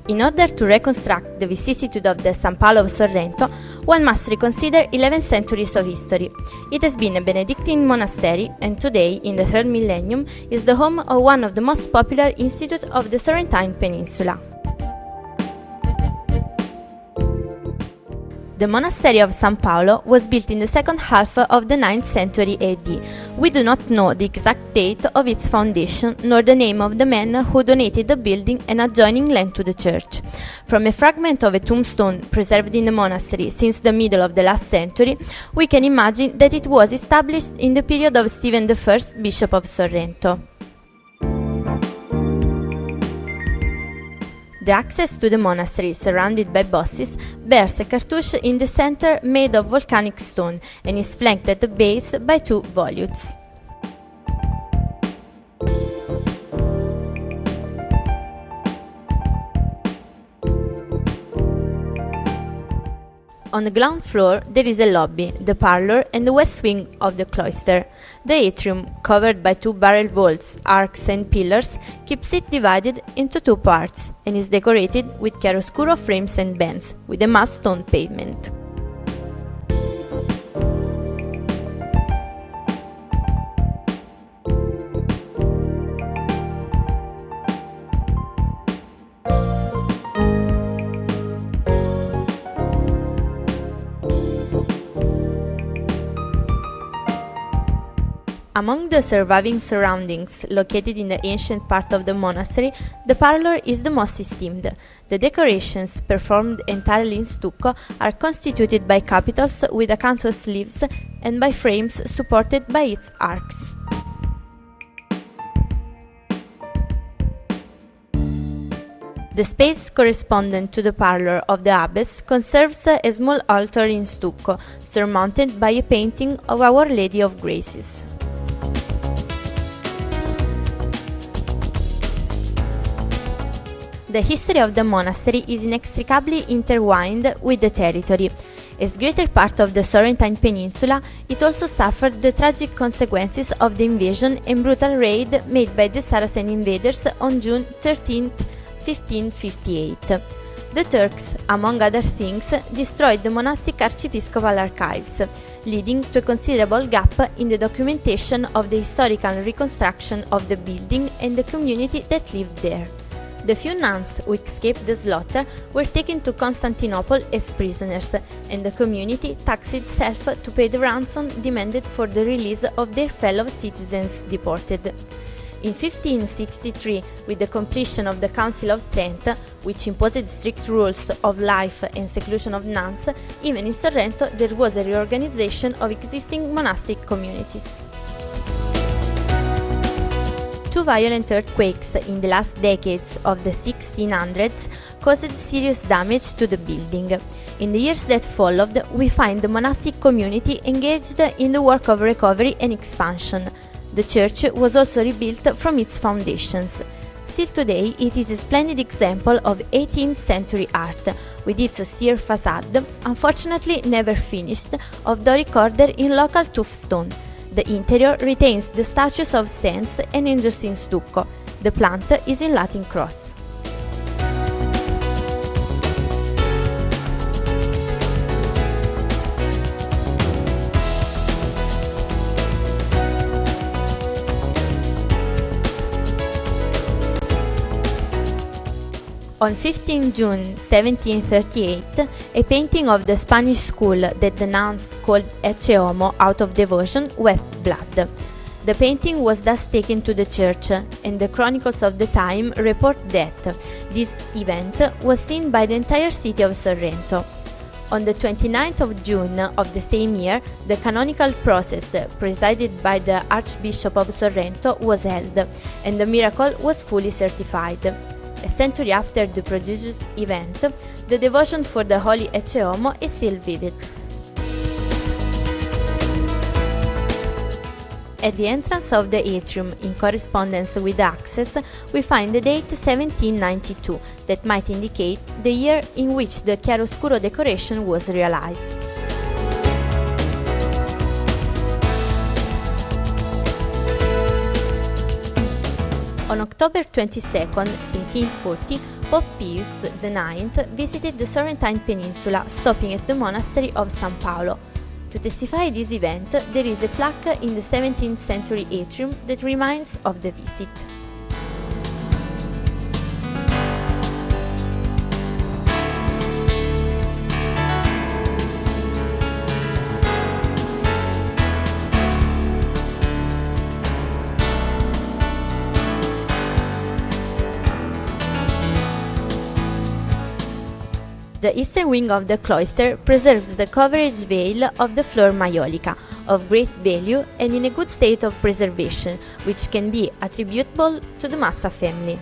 In order to reconstruct the vicissitude of the San Paolo of Sorrento, one must reconsider 11 centuries of history. It has been a Benedictine monastery and today, in the 3rd millennium, is the home of one of the most popular institutes of the Sorrentine Peninsula. The monastery of San Paolo was built in the second half of the 9th century AD. We do not know the exact date of its foundation nor the name of the man who donated the building and adjoining land to the church. From a fragment of a tombstone preserved in the monastery since the middle of the last century, we can imagine that it was established in the period of Stephen I, Bishop of Sorrento. The access to the monastery, surrounded by bosses, bears a cartouche in the center made of volcanic stone and is flanked at the base by 2 volutes. On the ground floor there is a lobby, the parlor and the west wing of the cloister. The atrium, covered by 2 barrel vaults, arcs and pillars, keeps it divided into 2 parts and is decorated with chiaroscuro frames and bands, with a mass stone pavement. Among the surviving surroundings, located in the ancient part of the monastery, the parlor is the most esteemed. The decorations, performed entirely in stucco, are constituted by capitals with acanthus leaves and by frames supported by its arcs. The space correspondent to the parlor of the abbess conserves a small altar in stucco, surmounted by a painting of Our Lady of Graces. The history of the monastery is inextricably intertwined with the territory. As greater part of the Sorrentine Peninsula, it also suffered the tragic consequences of the invasion and brutal raid made by the Saracen invaders on June 13, 1558. The Turks, among other things, destroyed the monastic archiepiscopal archives, leading to a considerable gap in the documentation of the historical reconstruction of the building and the community that lived there. The few nuns who escaped the slaughter were taken to Constantinople as prisoners, and the community taxed itself to pay the ransom demanded for the release of their fellow citizens deported. In 1563, with the completion of the Council of Trent, which imposed strict rules of life and seclusion of nuns, even in Sorrento there was a reorganization of existing monastic communities. 2 violent earthquakes in the last decades of the 1600s caused serious damage to the building. In the years that followed, we find the monastic community engaged in the work of recovery and expansion. The church was also rebuilt from its foundations. Still today, it is a splendid example of 18th century art, with its austere facade, unfortunately never finished, of Doric order in local tuff stone. The interior retains the statues of saints and angels in stucco. The plant is in Latin cross. On 15 June 1738, a painting of the Spanish school that the nuns called Ecce Homo out of devotion wept blood. The painting was thus taken to the church, and the chronicles of the time report that this event was seen by the entire city of Sorrento. On the 29th of June of the same year, the canonical process, presided by the Archbishop of Sorrento, was held, and the miracle was fully certified. A century after the prodigious event, the devotion for the Holy Ecce Homo is still vivid. At the entrance of the atrium, in correspondence with the access, we find the date 1792, that might indicate the year in which the chiaroscuro decoration was realized. On October 22, 1840, Pope Pius IX visited the Sorrentine Peninsula, stopping at the monastery of San Paolo. To testify this event, there is a plaque in the 17th century atrium that reminds of the visit. The eastern wing of the cloister preserves the coverage veil of the floor maiolica, of great value and in a good state of preservation, which can be attributable to the Massa family.